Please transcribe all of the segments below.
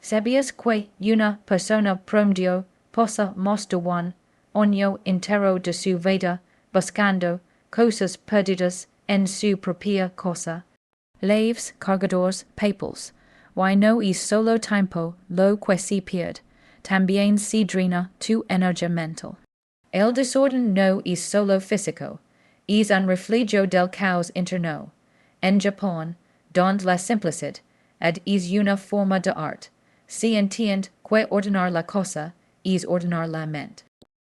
Sabías que una persona promedio posa más de un año entero de su vida buscando cosas perdidas en su propia casa. Leaves, cargadores, papers. Why no es solo tiempo lo que se pierde, también se drena tu energía mental. El desorden no es solo físico, es un reflejo del caos interno. En Japón, donde la simplicidad es una forma de arte, se entiende que ordenar la cosa es ordenar la mente.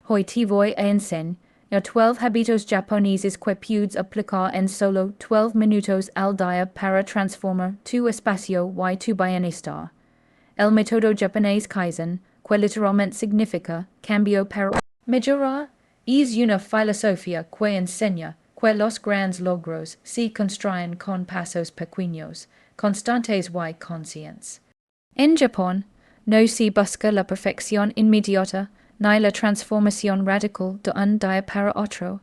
Hoy te voy a enseñar 12 hábitos japoneses que puedes aplicar en solo 12 minutos al día para transformar tu espacio y tu bienestar. El método japonés Kaizen, que literalmente significa cambio para mejorar, es una filosofía que enseña que los grandes logros se construyen con pasos pequeños, constantes y conscientes. En Japón, no se busca la perfección inmediata ni la transformación radical de un día para otro.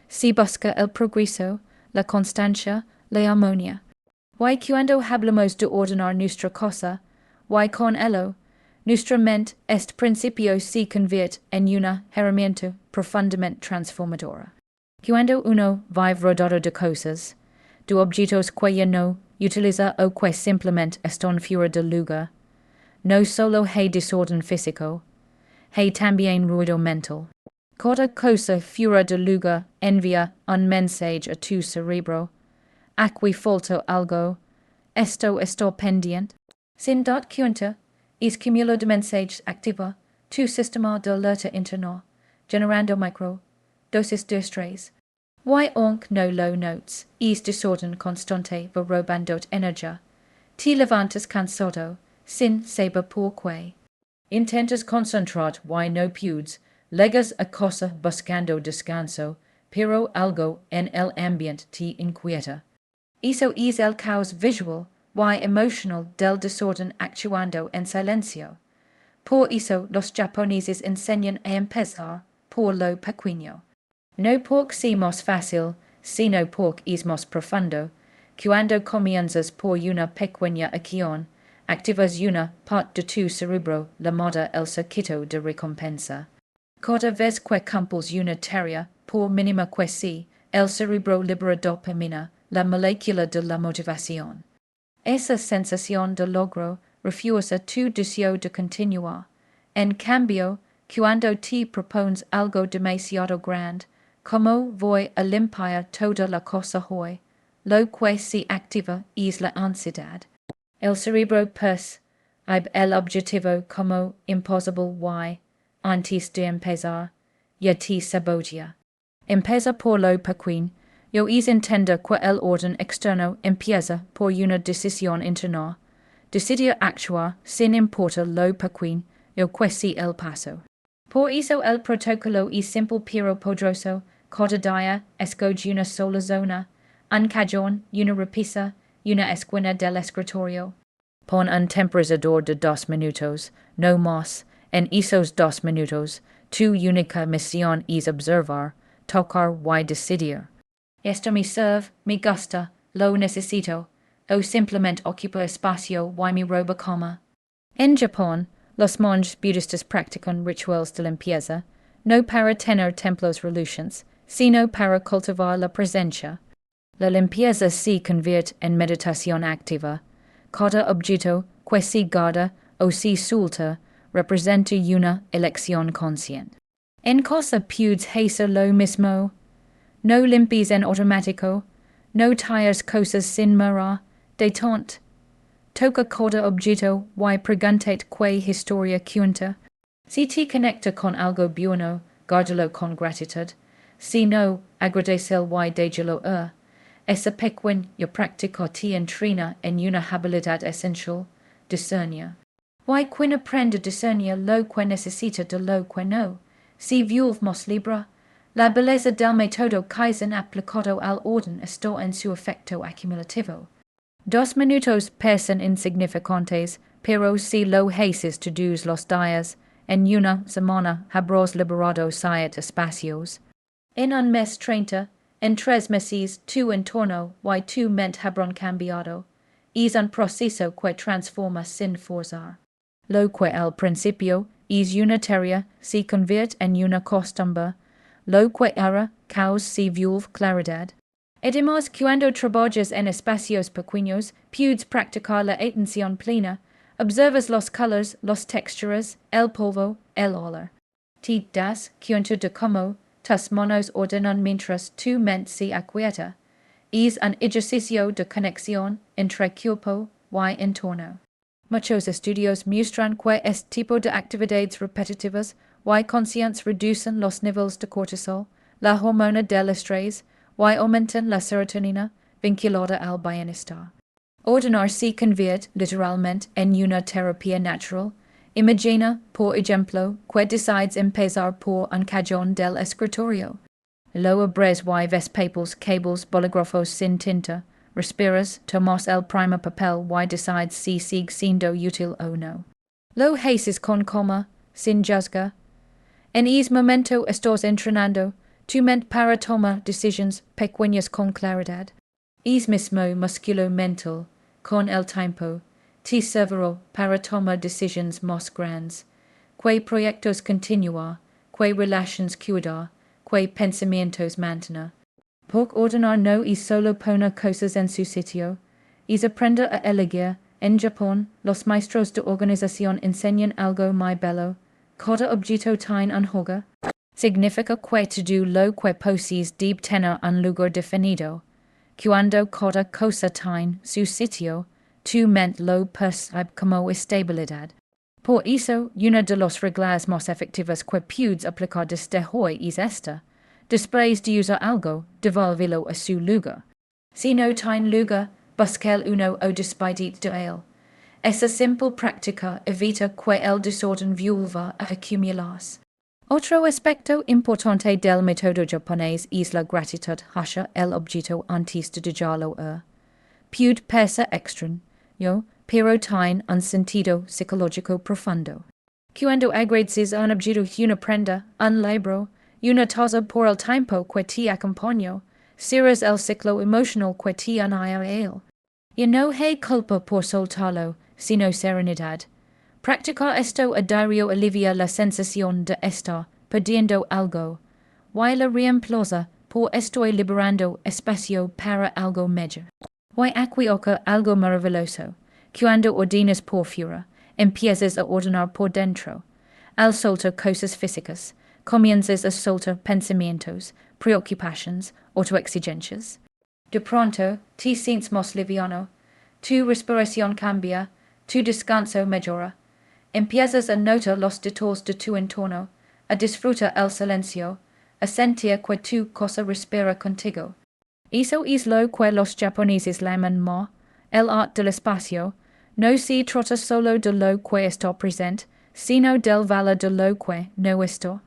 Se busca el progreso, la constancia, la armonía. Y cuando hablamos de ordenar nuestra casa, y con ello, nuestra mente, este principio se convierte en una herramienta profundamente transformadora. Cuando uno vive rodeado de cosas, de objetos que ya no utiliza o que simplemente están fuera del lugar, no solo hay desorden físico, hay también ruido mental. Cada cosa fuera del lugar envía un mensaje a tu cerebro. Aquí falta algo. Esto está pendiente. Sin dar cuenta, es cúmulo de mensajes activa tu sistema de alerta interno, generando micro dosis de estrés. Y aunque no lo notes, es desorden constante va robando energía. Te levantas cansado, sin saber por qué. Intentas concentrar y no puedes, llegas a casa buscando descanso, pero algo en el ambiente te inquieta. Eso es el caos visual y emocional del desorden actuando en silencio. Por eso los japoneses enseñan a empezar por lo pequeño. No porque sea más fácil, sino porque es más profundo. Cuando comienzas por una pequeña acción, activas una parte de tu cerebro llamada el circuito de recompensa. Cada vez que cumples una tarea, por mínima que sea, el cerebro libera dopamina, la molécula de la motivación. Esa sensación de logro refuerza tu deseo de continuar. En cambio, cuando te propones algo demasiado grande, como voy a limpiar toda la casa hoy, lo que se activa es la ansiedad. El cerebro percibe el objetivo como imposible y, antes de empezar, ya te sabotea. Empieza por lo pequeño, yo es entender que el orden externo empieza por una decisión interna. Decidir actuar sin importar lo pequeño que sea el paso. Por eso el protocolo es simple pero poderoso. Cada día escoge una sola zona, un cajón, una repisa, una esquina del escritorio. Pon un temporizador de 2 minutos, no más. En esos 2 minutos, tu única misión es observar, tocar y decidir. Esto me sirve, me gusta, lo necesito, o simplemente ocupa espacio y me roba cama. En Japón, los monjes budistas practican rituales de limpieza, no para tener templos relucientes, sino para cultivar la presencia. La limpieza se convierte en meditación activa. Cada objeto que se guarda o se suelta representa una elección consciente. En casa puedes hacer lo mismo. No limpies en automático, no tiras cosas sin mirar, detente. Toca cada objeto y pregúntate qué historia cuenta. Si te conecta con algo bueno, guárdalo con gratitud. Si no, agradecelo y déjalo ir. Esa pequeña práctica te entrena en una habilidad esencial, discernir. Y quien aprende a discernir lo que necesita de lo que no, se vuelve más libre. La belleza del método Kaizen aplicado al orden está en su efecto acumulativo. 2 minutos parecen insignificantes, pero si lo haces todos los días, en una semana habrás liberado 7 espacios. En un mes 30, en 3 meses tu entorno y tu mente habrán cambiado. Es un proceso que transforma sin forzar. lo que el principio es unitaria si convierte en una costumbre, lo que era caos si vuelve claridad. Además, cuando trabajas en espacios pequeños, puedes practicar la atención plena, observas los colores, las texturas, el polvo, el olor. Te das cuenta de cómo tus manos ordenan mientras tu mente se aquieta. Es un ejercicio de conexión entre cuerpo y entorno. Muchos estudios muestran que este tipo de actividades repetitivas y conscientes reducen los niveles de cortisol, la hormona del estrés, y aumentan la serotonina vinculada al bienestar. Ordenar se convierte literalmente en una terapia natural. Imagina, por ejemplo, que decides empezar por un cajón del escritorio. Lo abres y ves papers, cables, bolígrafos sin tinta. Respiras, tomas el primer papel y decides si sigue siendo útil o no. Lo haces con calma, sin juzgar. En ese momento estás entrenando tu mente para tomar decisiones pequeñas con claridad. Es mismo músculo mental, con el tiempo, te servirá para tomar decisiones más grandes. Que proyectos continuar, que relaciones cuidar, que pensamientos mantener. Porque ordenar no es solo poner cosas en su sitio, es aprender a elegir. En Japón, los maestros de organización enseñan algo muy bello. Cada objeto tiene un hogar. Significa que todo lo que posees debe tener un lugar definido. Cuando cada cosa tiene su sitio, tu mente lo percibe como estabilidad. Por eso, una de las reglas más efectivas que puedes aplicar desde hoy es esta. Después de usar algo, devolverlo a su lugar. Si no tiene lugar, busca uno o despide de él. Esa simple práctica evita que el desorden vuelva a acumularse. Otro aspecto importante del método japonés es la gratitud hacia el objeto antes de dejarlo ir. Puede parecer extraño, pero tiene un sentido psicológico profundo. Cuando agradeces a un objeto, una prenda, un libro, una taza por el tiempo que te acompañó, cierras el ciclo emocional que te une a él. Y no hay culpa por soltarlo, sino serenidad. Practicar esto a diario alivia la sensación de estar perdiendo algo, y la reemplaza por estoy liberando espacio para algo mejor. Y aquí ocurre algo maravilloso. Cuando ordenas por fuera, empiezas a ordenar por dentro. Al soltar cosas físicas, comienzas a soltar pensamientos, preocupaciones, autoexigencias. De pronto, te sientes más liviano, tu respiración cambia, tu descanso mejora. Empiezas a notar los detalles de tu entorno, a disfrutar el silencio, a sentir que tu cosa respira contigo. Eso es lo que los japoneses llaman el arte del espacio. No se trata solo de lo que está presente, sino del valor de lo que no está.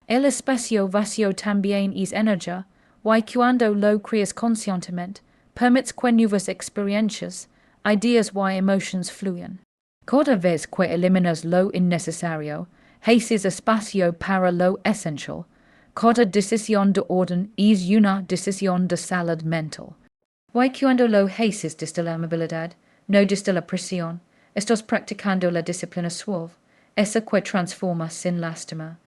El espacio vacío también es energía, y cuando lo creas conscientemente, permites que nuevas experiencias, ideas y emociones fluyan. Cada vez que eliminas lo innecesario, haces espacio para lo esencial. Cada decisión de orden es una decisión de salud mental. Y cuando lo haces desde la movilidad, no desde la presión, estás practicando la disciplina suave, esa que transforma sin lástima.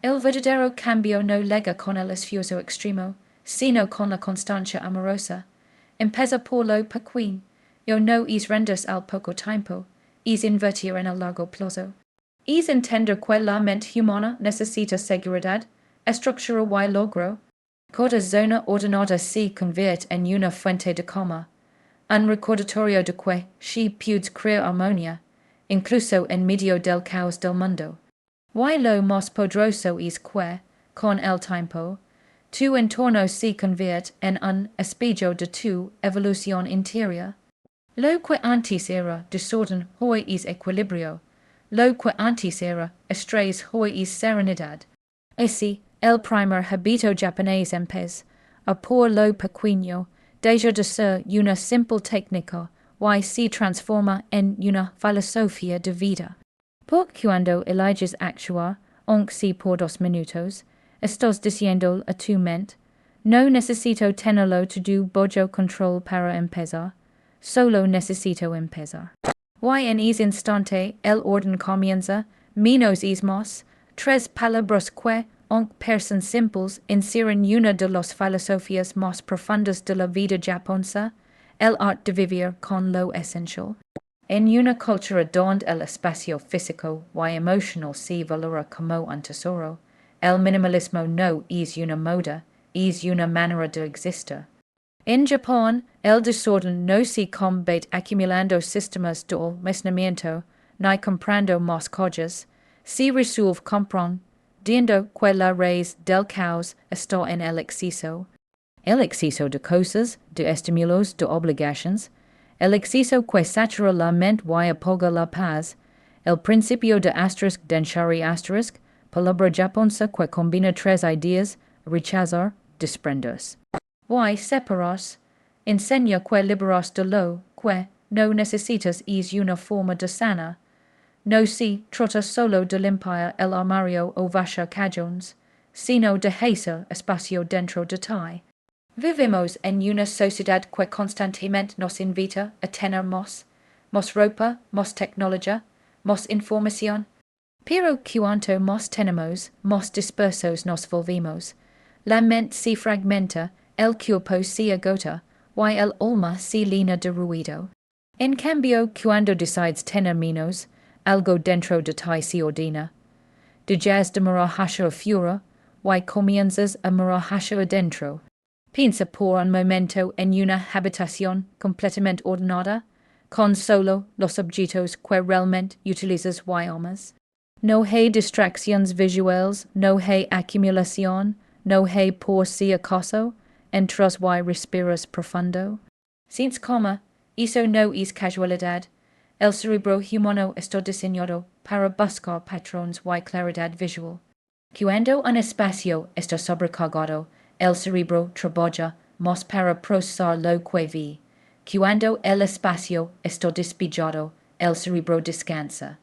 El verdadero cambio no llega con el esfuerzo extremo, sino con la constancia amorosa. Empieza por lo pequeño, no es rendirse al poco tiempo, es invertir en el largo plazo. Es entender que la mente humana necesita seguridad, estructura y logro. Cada zona ordenada se convierte en una fuente de calma, un recordatorio de que she puede crear armonía, incluso en medio del caos del mundo. Y lo más poderoso es que, con el tiempo, tu entorno se convierte en un espejo de tu evolución interior. Lo que antes era desorden hoy es equilibrio. Lo que antes era estrés hoy es serenidad. Así, el primer hábito japonés empieza a por lo pequeño, deja de ser una simple técnica y se transforma en una filosofía de vida. Porque cuando eliges actuar, aunque sea por 2 minutos, estás diciendo a tu mente, no necesito tenerlo todo bajo control para empezar, solo necesito empezar. y en is instante el orden comienza, menos ismos, tres palabras que, aunque parecen simples, encierran una de las filosofías más profundas de la vida japonesa, el arte de vivir con lo esencial. En una cultura donde el espacio físico y emocional se valora como un tesoro, el minimalismo no es una moda, es una manera de existir. En Japón, el desorden no se combate acumulando sistemas de almacenamiento, ni comprando más cosas, se resuelve comprendiendo que la raíz del caos está en el exceso. El exceso de cosas, de estímulos, de obligaciones, el exceso que satura la mente y apaga la paz, el principio de asterisk denshari asterisk, palabra japonesa que combina tres ideas, rechazar, desprenderse. Y separas, enseña que liberas de lo que no necesitas es una forma de sana. No se trata solo de limpiar el armario o vaciar cajones, sino de hacer espacio dentro de ti. Vivimos en una sociedad que constantemente nos invita a tener más ropa, más tecnología, más información. Pero cuanto más tenemos, más dispersos nos volvemos. La mente se fragmenta, el cuerpo se agota, y el alma se llena de ruido. En cambio, cuando decides tener menos, algo dentro de ti se ordena. Dejas de mirar hacia afuera, y comienzas a mirar hacia adentro. Piensa por un momento en una habitación completamente ordenada, con solo los objetos que realmente utilizas y amas. No hay distracciones visuales, no hay acumulación, no hay por si acaso, entras y respiras profundo. Sin coma, eso no es casualidad. El cerebro humano está diseñado para buscar patrones y claridad visual. Cuando un espacio está sobrecargado, el cerebro trabaja más para procesar lo que ve. Cuando el espacio está despejado, el cerebro descansa.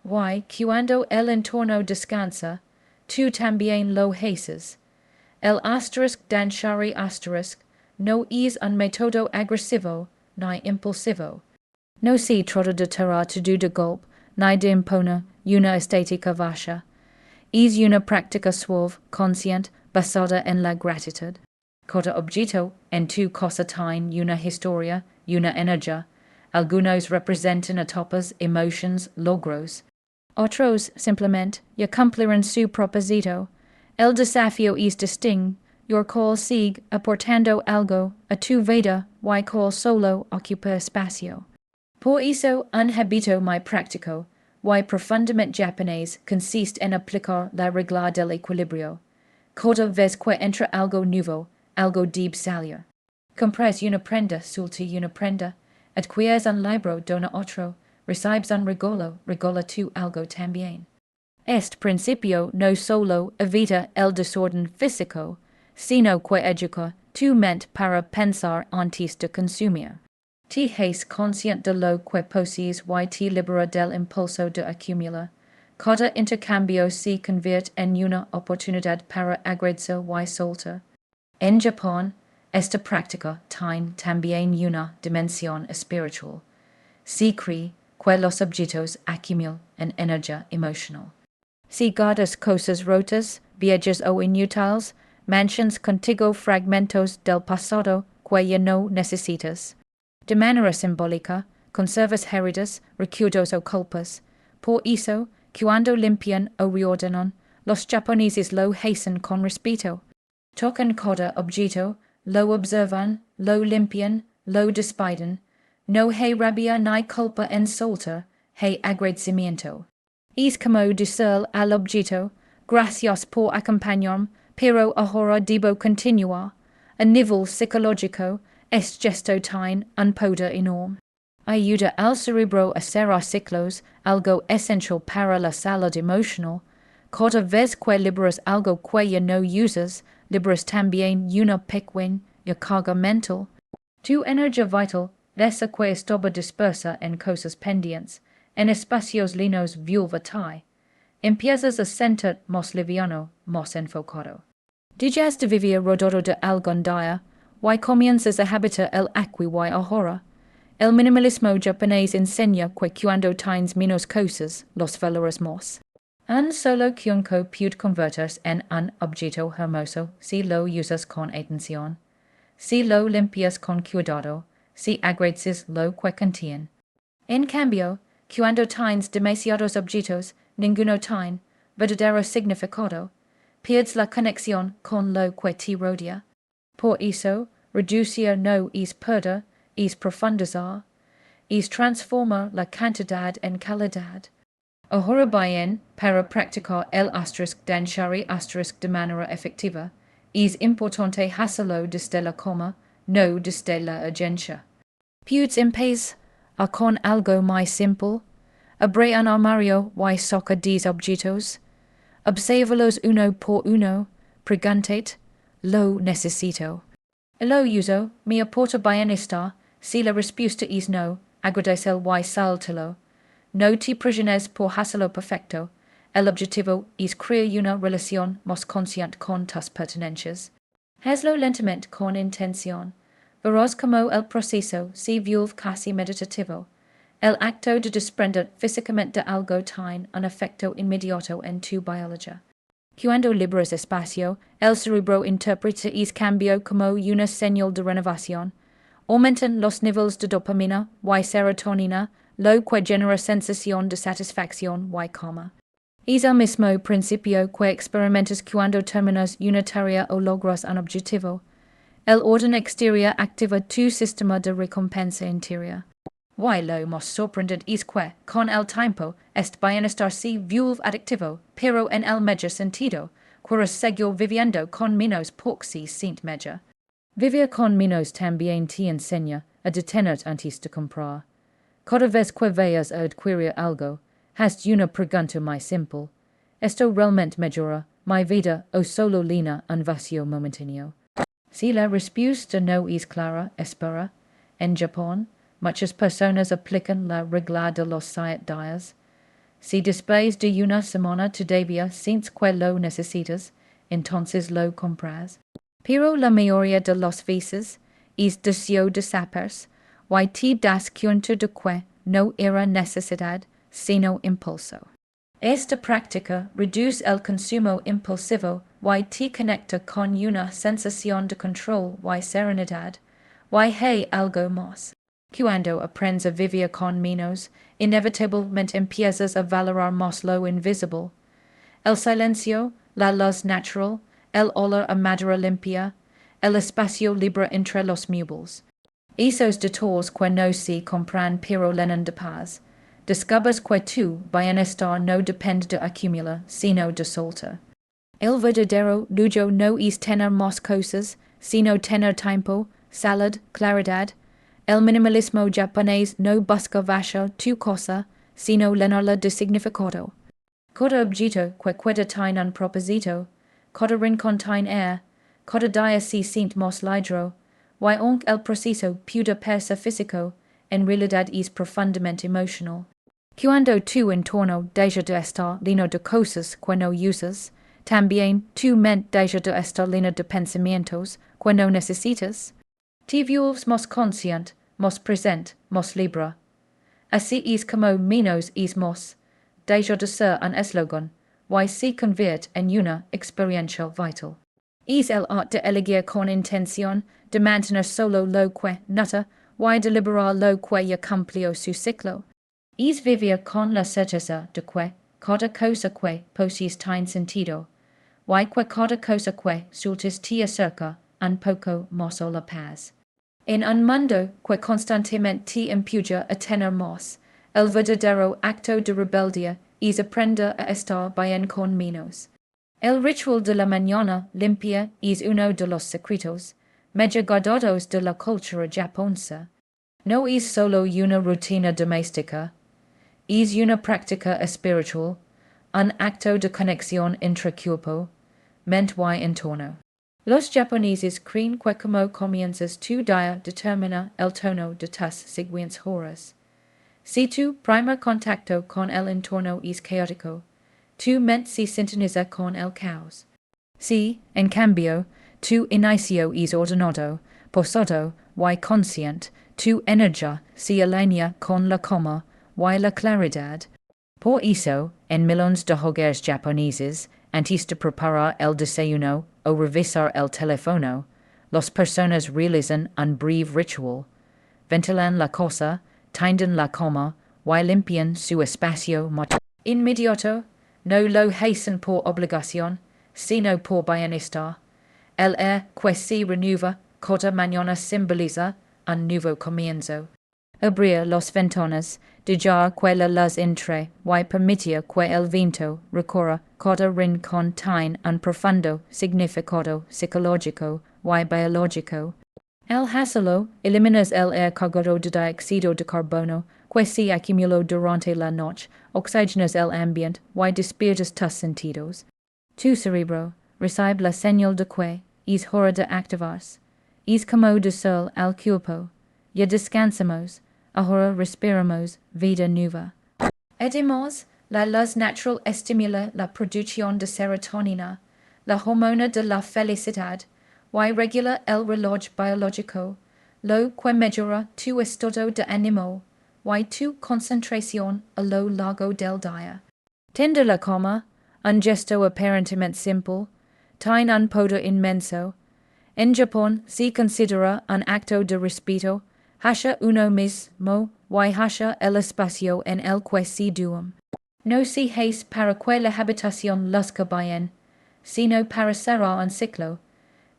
Y cuando el entorno descansa, tú también lo haces. El asterisk danshari asterisk no es un método agresivo ni impulsivo. No se trata de tirar todo de golpe, ni de imponer una estética vacía. Es una práctica suave, consciente, basada en la gratitud. Cada objeto en tu casa tiene una historia, una energía. Algunos representan etapas, emotions, logros. Otros simplemente ya cumplieron su propósito. El desafío es distinguir cuál sigue aportando algo a tu vida y cuál solo ocupa espacio. Por eso, un hábito muy práctico y profundamente japonés consiste en aplicar la regla del equilibrio. Cada vez que entra algo nuevo, algo debe salir. Compras una prenda, suelta una prenda. Adquieres un libro, dona otro. Recibes un regalo, regala tú algo también. Este principio no solo evita el desorden físico, sino que educa tu mente para pensar antes de consumir. Te haces consciente de lo que posees y te libera del impulso de acumular. Cada intercambio se convierte en una oportunidad para agradecer y soltar. En Japón, esta práctica tiene también una dimensión espiritual. Se cree que los objetos acumulan en energía emocional. Si guardas cosas rotas, viejas o inútiles, mantienes contigo fragmentos del pasado que ya no necesitas. De manera simbólica, conservas heridas, recuerdos o culpas. Por eso, cuando limpian o reordenan, los japoneses lo hacen con respeto. Tocan cada objeto, lo observan, lo limpian, lo despiden. No hay rabia ni culpa en soltar, hay agradecimiento. Es como decir al objeto, gracias por acompañarme, pero ahora debo continuar. A nivel psicológico, este gesto tiene un poder enorme. Ayuda al cerebro a cerrar ciclos, algo esencial para la salud emocional. Cada vez que liberas algo que ya no usas, liberas también una pequeña carga mental. Tu energía vital, esa que estaba dispersa en cosas pendientes, en espacios llenos vulva empiezas a sentir más liviano, más enfocado. Dejas de vivir rodeado de algún día, y comienzas a habitar el aquí y ahora. El minimalismo japonés enseña que cuando tienes menos cosas, los valoras más. Un solo kyonko puede convertirse en un objeto hermoso si lo usas con atención, si lo limpias con cuidado, si agradeces lo que contiene. En cambio, cuando tienes demasiados objetos, ninguno tiene verdadero significado, pierdes la conexión con lo que te rodea. Por eso, reducir no es perder, es profundizar, es transformar la cantidad en calidad. Ahora bien, para practicar el danshari de manera efectiva, es importante hacerlo desde la calma, no desde la urgencia. Puedes empezar con algo más simple. Abre un armario y saca 10 objetos. Obsérvalos uno por uno. Pregúntate, ¿lo necesito? ¿Lo uso? ¿Me aporta bienestar? Si la respuesta es no, agradece y sáltalo. No te presiones por hacerlo perfecto. El objetivo es crear una relación más consciente con tus pertenencias. Hazlo lentamente con intención. Verás cómo el proceso se vuelve casi meditativo. El acto de desprender físicamente de algo tiene un efecto inmediato en tu biología. Cuando liberas espacio, el cerebro interpreta ese cambio como una señal de renovación. Aumentan los niveles de dopamina y serotonina, lo que genera sensación de satisfacción y calma. Es el mismo principio que experimentas cuando terminas una tarea o logras un objetivo. El orden exterior activa tu sistema de recompensa interior. Y lo más sorprendente es que, con el tiempo, este bienestar se vuelve adictivo, pero en el mejor sentido, que seguir viviendo con menos porque se siente mejor. Vivir con menos también te enseña a detenerte antes de comprar. Cada vez que vayas a adquirir algo, haz una pregunta más simple. ¿Esto realmente mejora mi vida o solo llena un vacío momentáneo? Si la respuesta no es clara, espera. En Japón, muchas personas aplican la regla de los 7 días. Si después de una semana todavía sientes que lo necesitas, entonces lo compras. Pero la mayoría de las veces es deseo de saberse, y te das cuenta de que no era necesidad, sino impulso. Esta práctica reduce el consumo impulsivo y te conecta con una sensación de control y serenidad, y hay algo más. Cuando aprendes a vivir con menos, inevitablemente empiezas a valorar más lo invisible. El silencio, la luz natural, el olor a madera limpia, el espacio libre entre los muebles. Esos detalles que no se compran pero llenan de paz. Descubres que tu bienestar no depende de acumular, sino de soltar. El verdadero lujo no es tener más cosas, sino tener tiempo, salud, claridad. El minimalismo japonés no busca vaciar tu cosa, sino llenarla de significado. Cada objeto que queda tiene un propósito, cada rincón tiene air, cada día se siente más ligero, y aunque el proceso pueda parecer físico, en realidad es profundamente emocional. Cuando tu entorno deja de estar lleno de cosas que no usas, también tu mente deja de estar llena de pensamientos que no necesitas. Te vuelves más consciente, más presente, más libre. Así es como menos es más. Deja de ser un eslogan, y se convierte en una experiencia vital. Es el arte de elegir con intención, de mantener solo lo que nota, y de liberar lo que ya cumplió su ciclo. Es vivir con la certeza de que cada cosa que posees tiene sentido, y que cada cosa que sueltas te acerca un poco más a la paz. En un mundo que constantemente te empuja a tener más, el verdadero acto de rebeldía es aprender a estar bien con menos. El ritual de la mañana limpia es uno de los secretos mejor guardados de la cultura japonesa. No es solo una rutina doméstica, es una práctica espiritual, un acto de conexión entre cuerpo, mente y entorno. Los japoneses creen que como comienzas tu día determina el tono de tus siguientes horas. Si tu primer contacto con el entorno es caótico, tu mente se sintoniza con el caos. Si, en cambio, tu inicio es ordenado, posado y consciente, tu energía si alinea con la coma, y la claridad. Por eso, en millones de hogares japoneses, antes de preparar el desayuno o revisar el teléfono, las personas realizan un breve ritual. Ventilan la casa, tienden la cama, y limpian su espacio inmediato. No lo hacen por obligación, sino por bienestar. El air que se renueva cada mañana simboliza un nuevo comienzo. Abrir las ventanas, dejar que la luz entre, y permitir que el viento recorra cada rincón tiene un profundo significado psicológico y biológico. Al hacerlo, eliminas el air cargado de dióxido de carbono que se acumuló durante la noche, oxigenas el ambiente y despiertas tus sentidos. Tu cerebro recibe la señal de que es hora de activarse. Es como de sol al cuerpo. Ya descansamos, ahora respiramos vida nueva. Además, la luz natural estimula la producción de serotonina, la hormona de la felicidad, y regula el reloj biológico, lo que mejora tu estado de ánimo y tu concentración a lo largo del día. Tender la cama, un gesto aparentemente simple, tiene un poder inmenso. En Japón se considera un acto de respeto hacia uno mismo y hacia el espacio en el que se duerme. No se hace para que la habitación luzca bien, sino para cerrar un ciclo.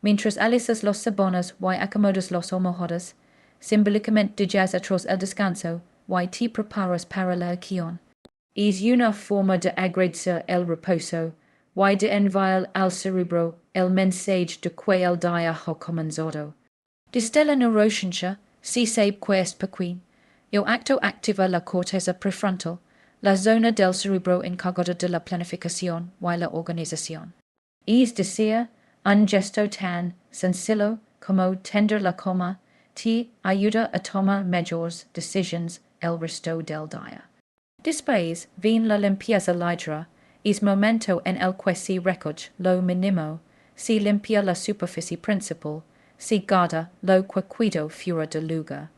Mientras alisas los sabones y acomodas los almohadas, simbólicamente dejas atrás el descanso y te preparas para la acción. Es una forma de agradecer el reposo y de enviar al cerebro el mensaje de que el día ha comenzado. Desde la neurociencia se sabe que es pequeño. El acto activa la corteza prefrontal, la zona del cerebro encargada de la planificación y la organización. Es decir, un gesto tan sencillo como tender la cama te ayuda a tomar mejores decisiones el resto del día. Después viene la limpieza ligera, es momento en el que se recoge lo mínimo, se limpia la superficie principal, se guarda lo que queda fuera de lugar.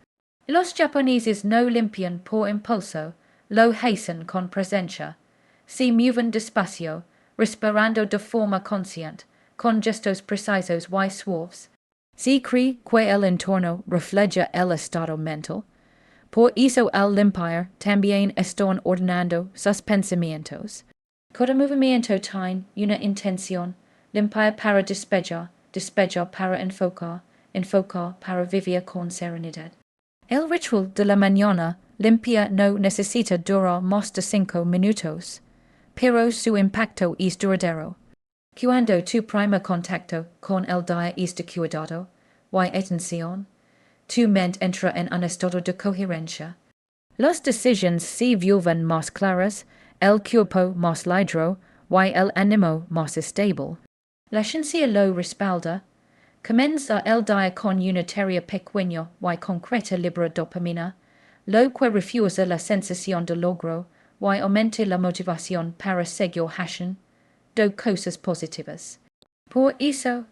Los japoneses no limpian por impulso, lo hacen con presencia. Se mueven despacio, respirando de forma consciente, con gestos precisos y suaves. Se cree que el entorno refleja el estado mental. Por eso al limpiar también están ordenando sus pensamientos. Cada movimiento tiene una intención, limpiar para despejar, despejar para enfocar, enfocar para vivir con serenidad. El ritual de la mañana limpia no necesita durar más de 5 minutos, pero su impacto es duradero. Cuando tu primer contacto con el día es de cuidado y atención, tu mente entra en un estado de coherencia. Las decisiones se vuelven más claras, el cuerpo más ligero y el ánimo más estable. La ciencia lo respalda. Comienza el día con una tarea pequeña y concreta libera dopamina, lo que refuerza la sensación de logro y aumenta la motivación para seguir haciendo cosas positivas. Por eso,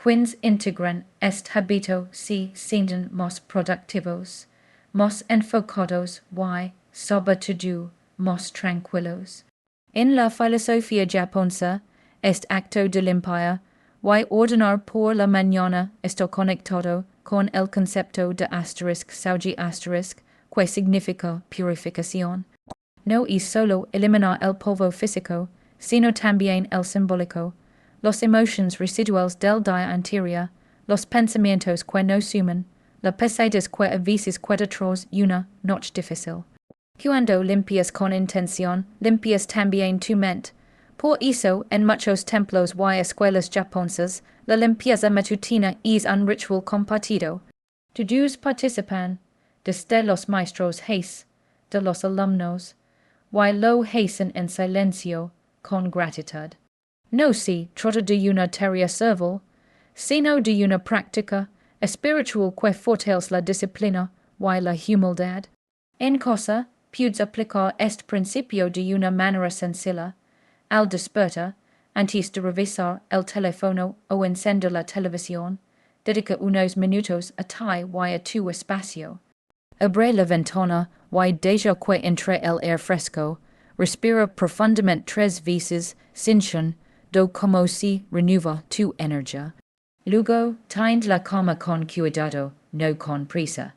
quienes integran este hábito se sienten más productivos, más enfocados y, sobre todo, más tranquilos. En la filosofía japonesa, este acto de limpiar y ordenar por la mañana está conectado con el concepto de sauji que significa purificación. No es solo eliminar el polvo físico, sino también el simbólico, las emociones residuales del día anterior, los pensamientos que no suman, la pesadez que a veces queda tras una noche difícil. Cuando limpias con intención, limpias también tu mente. Por eso, en muchos templos y escuelas japonesas, la limpieza matutina es un ritual compartido. Todos participan, desde los maestros de los alumnos, y lo hacen en silencio, con gratitud. No se trata de una tarea servil, sino de una práctica espiritual que fortalece la disciplina y la humildad. En casa, puedes aplicar este principio de una manera sencilla. Al despertar, antes de revisar el teléfono o encender la televisión, dedica unos minutos a ti y a tu espacio. Abre la ventana, y deja que entre el air fresco, respira profundamente 3 veces, sin do como si renueva tu energía. Luego, tiende la cama con cuidado, no con prisa.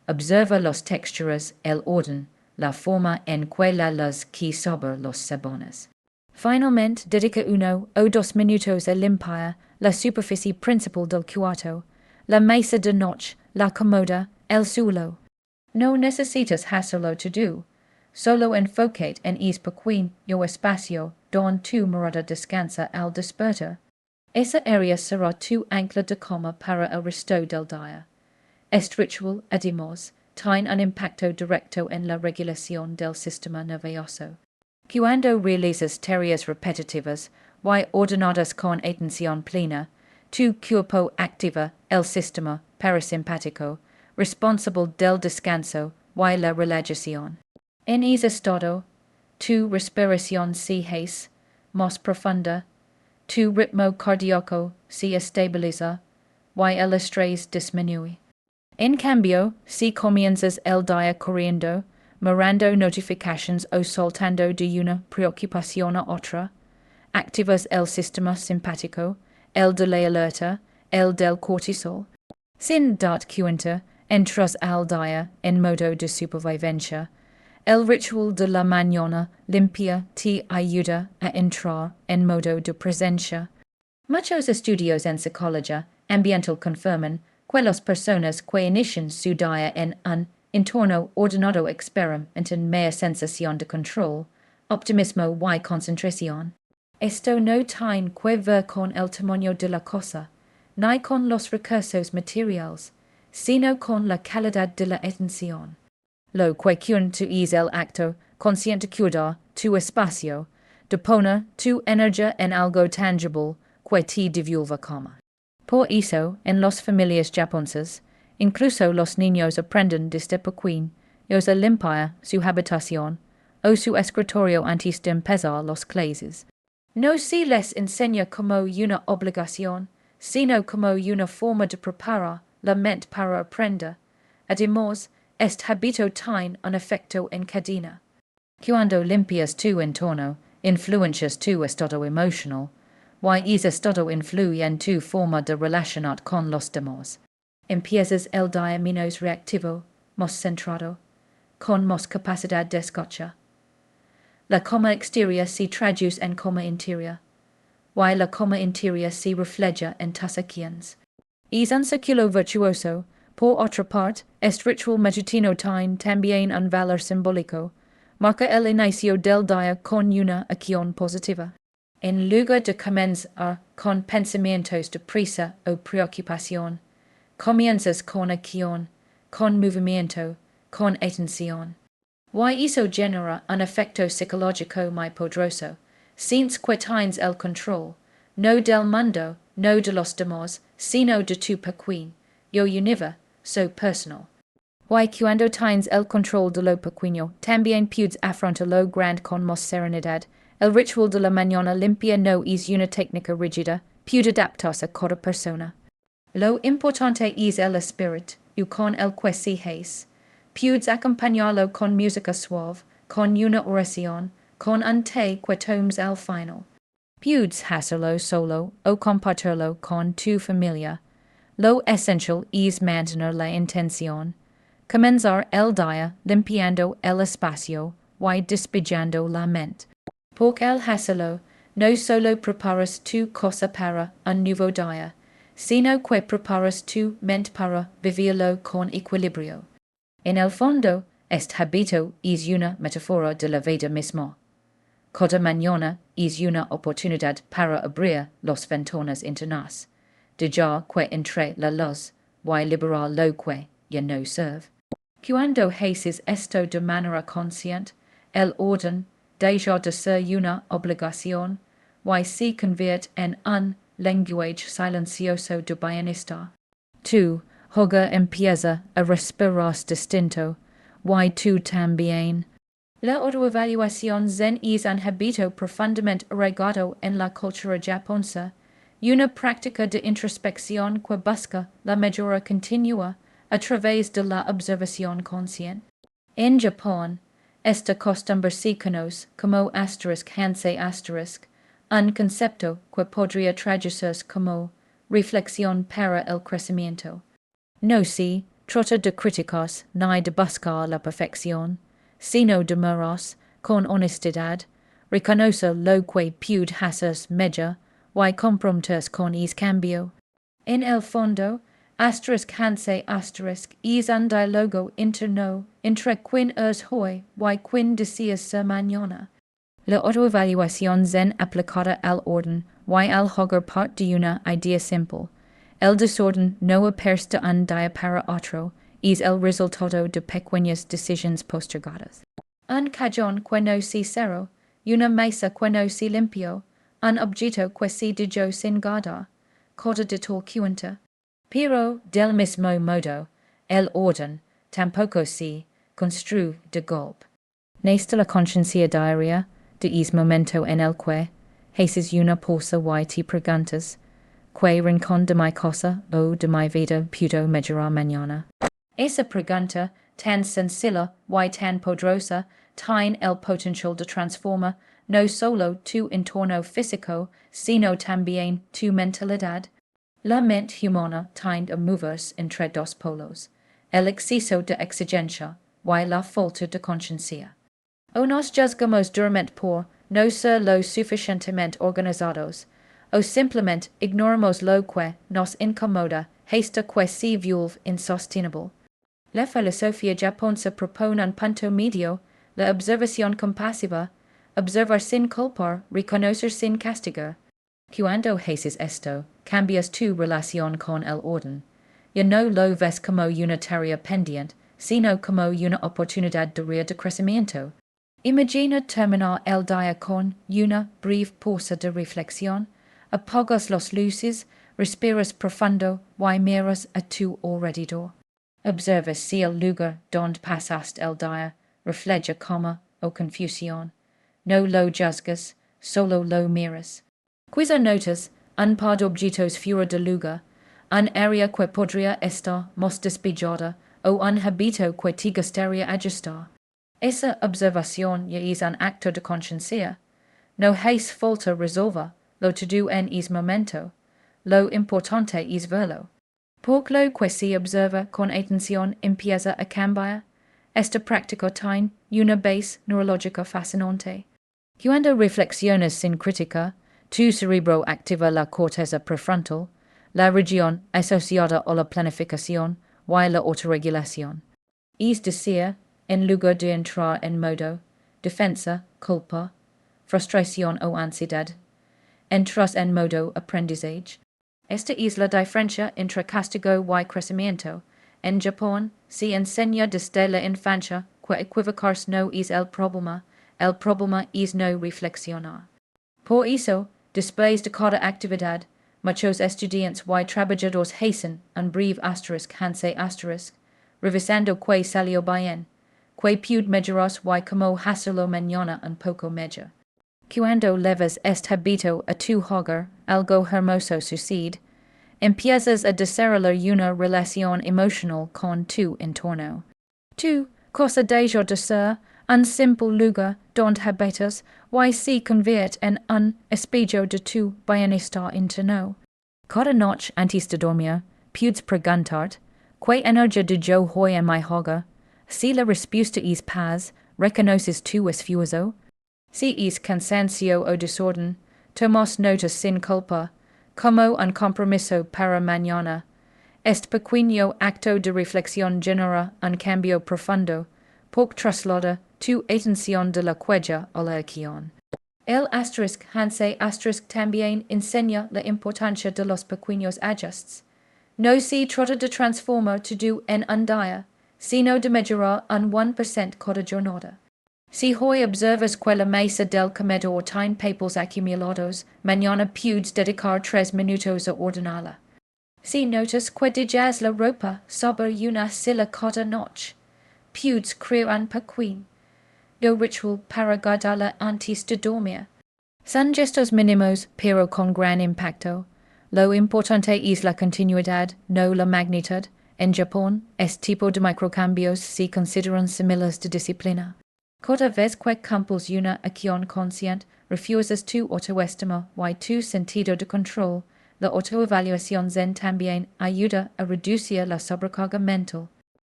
Observa los texturas, el orden, la forma en que la luz que sobre los sabones. Finalmente, dedica 1 o 2 minutos a limpiar la superficie principal del cuarto, la mesa de noche, la comoda, el suelo. No necesitas hacerlo todo, solo enfócate en ese pequeño espacio donde tu mirada descansa al despertar. Esa área será tu ancla de calma para el resto del día. Este ritual, además, tiene un impacto directo en la regulación del sistema nervioso. Cuando realizas tareas repetitivas y ordenadas con atención plena, tu cuerpo activa el sistema parasimpático, responsable del descanso y la relajación. En ese estado, tu respiración se hace más profunda, tu ritmo cardíaco se estabiliza y el estrés disminuye. En cambio, si comienzas el día corriendo, mirando notifications o saltando de una preocupación a otra, activas el sistema simpático, el de la alerta, el del cortisol. Sin darte cuenta, entras al día en modo de supervivencia. El ritual de la mañana limpia te ayuda a entrar en modo de presencia. Muchos estudios en psicología ambiental confirman que las personas que inician su día en un entorno ordenado experimentan mayor sensación de control, optimismo y concentración. Esto no tiene que ver con el tamaño de la cosa, ni con los recursos materiales, sino con la calidad de la atención. Lo que cuenta es el acto consciente cuidar tu espacio, de poner tu energía en algo tangible que te devuelva calma. Por eso, en las familias japonesas, incluso los niños aprenden desde pequeños a limpiar su habitación o su escritorio antes de empezar las clases. No se les enseña como una obligación, sino como una forma de preparar la mente para aprender. Además, este hábito tiene un efecto en cadena. Cuando limpias tu entorno, influencias tu estado emocional, y ese estado influye en tu forma de relacionar con los demás. Empiezas el día menos reactivo, más centrado, con más capacidad de escucha. La calma exterior se traduce en calma interior, y la calma interior se refleja en tus acciones. Es un círculo virtuoso. Por otra parte, este ritual matutino tiene también un valor simbólico. Marca el inicio del día con una acción positiva. En lugar de comenzar con pensamientos de prisa o preocupación, comienzas con acción, con movimiento, con atención. Y eso genera un efecto psicológico muy poderoso, since que tienes el control, no del mundo, no de los demás, sino de tu pequeño universo personal. Y cuando tienes el control de lo pequeño, también puedes afrontar lo grande con más serenidad. El ritual de la mañana limpia no es una técnica rígida, puede adaptarse a cada persona. Lo importante es el espíritu, con el que se hace. Puedes acompañarlo con música suave, con una oración, con un té que tomes al final. Puedes hacerlo solo o compartirlo con tu familia. Lo esencial es mantener la intención. Comenzar el día limpiando el espacio y despejando la mente. Porque al hacerlo, no solo preparas tu cosa para un nuevo día, sino que preparas tu mente para vivirlo con equilibrio. En el fondo, este hábito es una metáfora de la vida misma. Cada mañana es una oportunidad para abrir las ventanas internas, dejar que entre la luz y liberar lo que ya no sirve. Cuando haces esto de manera consciente, el orden deja de ser una obligación y se convierte en un lenguaje silencioso de bienestar. Tu hogar empieza a respirar distinto, y tú también. La autoevaluación zen es un hábito profundamente arraigado en la cultura japonesa, una práctica de introspección que busca la mejora continua a través de la observación consciente. En Japón, esta costumbre se conoce como un concepto que podría traducirse como reflexión para el crecimiento. No se trata de criticar ni de buscar la perfección, sino de mirar con honestidad, reconocer lo que puede hacerse mejor y comprometerse con ese cambio. En el fondo, es un diálogo interno entre quien es hoy y quien desea ser mañana. La autoevaluación zen aplicada al orden y al hogar parte de una idea simple. El desorden no es de un día para otro, es el resultado de pequeñas decisiones postergadas. Un cajón que no se cerró, una mesa que no se limpió, un objeto que se dejó sin guardar, cosa de tal cuenta. Pero, del mismo modo, el orden tampoco se construye de golpe. Nesta la conciencia diaria de es momento en el que haces una pausa y te preguntas, ¿qué rincón de mi casa o de mi vida puedo mejorar mañana? Esa pregunta, tan sencilla y tan poderosa, tiene el potencial de transformar no solo tu entorno físico, sino también tu mentalidad. La mente humana tiende a moverse entre dos polos, el exceso de exigencia y la falta de conciencia. O nos juzgamos duramente por no ser lo suficientemente organizados, o simplemente ignoramos lo que nos incomoda hasta que se vuelve insostenible. La filosofía japonesa propone un punto medio, la observación compasiva, observar sin culpar, reconocer sin castigar. Cuando haces esto, cambias tu relación con el orden. Ya no lo ves como una tarea pendiente, sino como una oportunidad de crecimiento. Imagina terminar el día con una breve pausa de reflexión, apagas las luces, respiras profundo y miras a tu alrededor. Observas si el lugar donde pasaste el día refleja calma o confusión. No lo juzgas, solo lo miras. Quizá notas un par de objetos fuera de lugar, un área que podría estar más despejada o un hábito que te gustaría ajustar. Esa observación ya es un acto de conciencia. No hace falta resolver lo todo en ese momento. Lo importante es verlo. Porque lo que se observa con atención empieza a cambiar. Esta práctica tiene una base neurológica fascinante. Cuando reflexionas sin crítica, tu cerebro activa la corteza prefrontal, la región asociada a la planificación y la autorregulación. Es decir, en lugar de entrar en modo defensa, culpa, frustración o ansiedad, entras en modo aprendizaje. Esta es la diferencia entre castigo y crecimiento. En Japón, se enseña desde la infancia que equivocarse no es el problema es no reflexionar. Por eso, después de cada actividad, muchos estudiantes y trabajadores hacen un breve asterisk, revisando que salió bien, que puede mejorarse y cómo hacerlo mañana un poco mejor. Cuando llevas este hábito a tu hogar, algo hermoso sucede. Empiezas a desarrollar una relación emocional con tu entorno. Tu cosa deja de ser un simple lugar donde habitas y se convierte en un espejo de tu bienestar interno. Cada noche antes de dormir, puedes preguntarte, ¿qué energía de yo hoy en mi hogar? Si la respuesta es paz, reconoces tu esfuerzo. Si es cansancio o desorden, tomas notas sin culpa, como un compromiso para mañana. Este pequeño acto de reflexión genera un cambio profundo, porque traslada tu atención de la cuella a la acción. El asterisk también enseña la importancia de los pequeños ajustes. No se trata de transformar todo en un día, sino de mejorar un 1% cada jornada. Si hoy observas que la mesa del comedor tiene papeles acumulados, mañana puedes dedicar 3 minutos a ordenarla. Si notas que dejas la ropa sobre una silla cada noche, puedes crear un pequeño ritual para guardarla antes de dormir. Son gestos mínimos pero con gran impacto. Lo importante es la continuidad, no la magnitud. En Japón, este tipo de microcambios se consideran similares de disciplina. Cada vez que cumples una acción consciente, refuerzas tu autoestima y tu sentido de control. La autoevaluación zen también ayuda a reducir la sobrecarga mental.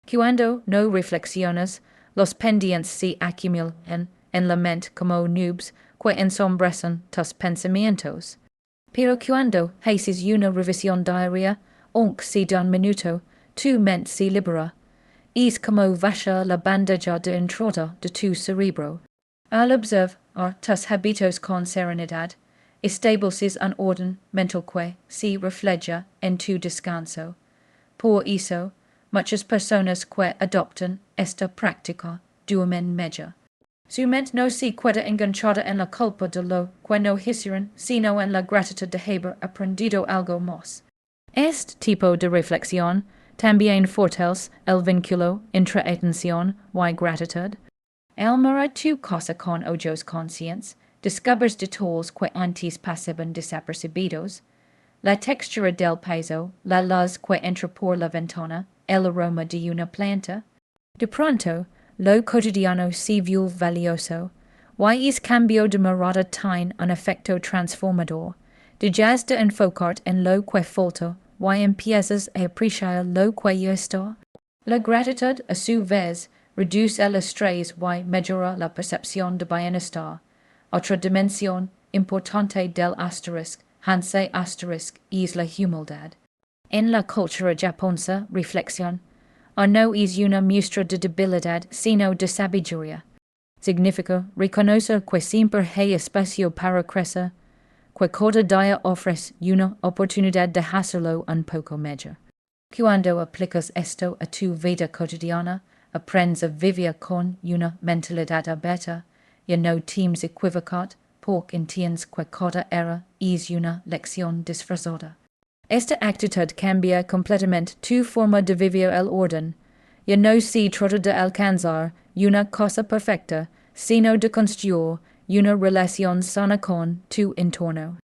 Cuando no reflexionas, los pendientes se acumulan en la mente como nubes que ensombrecen tus pensamientos. Pero cuando haces una revisión diaria, aunque sea de un minuto, tu mente se libera. Es como bajar la bandeja de entrada de tu cerebro. Al observar tus hábitos con serenidad, estableces un orden mental que se refleja en tu descanso. Por eso, muchas personas que adoptan esta práctica duermen mejor. Su mente no se queda enganchada en la culpa de lo que no hicieron, sino en la gratitud de haber aprendido algo más. Este tipo de reflexión también fortalece el vínculo entre atención y gratitud. Al mirar tu casa con ojos conscientes, descubres detalles que antes pasaban desapercibidos. La textura del piso, la luz que entra por la ventana, el aroma de una planta. De pronto, lo cotidiano se vuelve valioso. Y es cambio de mirada tiene un efecto transformador. Dejas de enfocarte en lo que falta y empiezas a apreciar lo que ya está. La gratitud, a su vez, reduce el estrés y mejora la percepción de bienestar. Otra dimensión importante del asterisk, Hansei asterisk, es la humildad. En la cultura japonesa, reflexión no es una muestra de debilidad, sino de sabiduría. Significa reconocer que siempre hay espacio para crecer, que cada día ofrece una oportunidad de hacerlo un poco mejor. Cuando aplicas esto a tu vida cotidiana, aprendes a vivir con una mentalidad abierta y no temes equivocar, porque entiendes que cada error es una lección disfrazada. Esta actitud cambia completamente tu forma de vivir el orden. Ya no se trata de alcanzar una cosa perfecta, sino de construir una relación sana con tu entorno.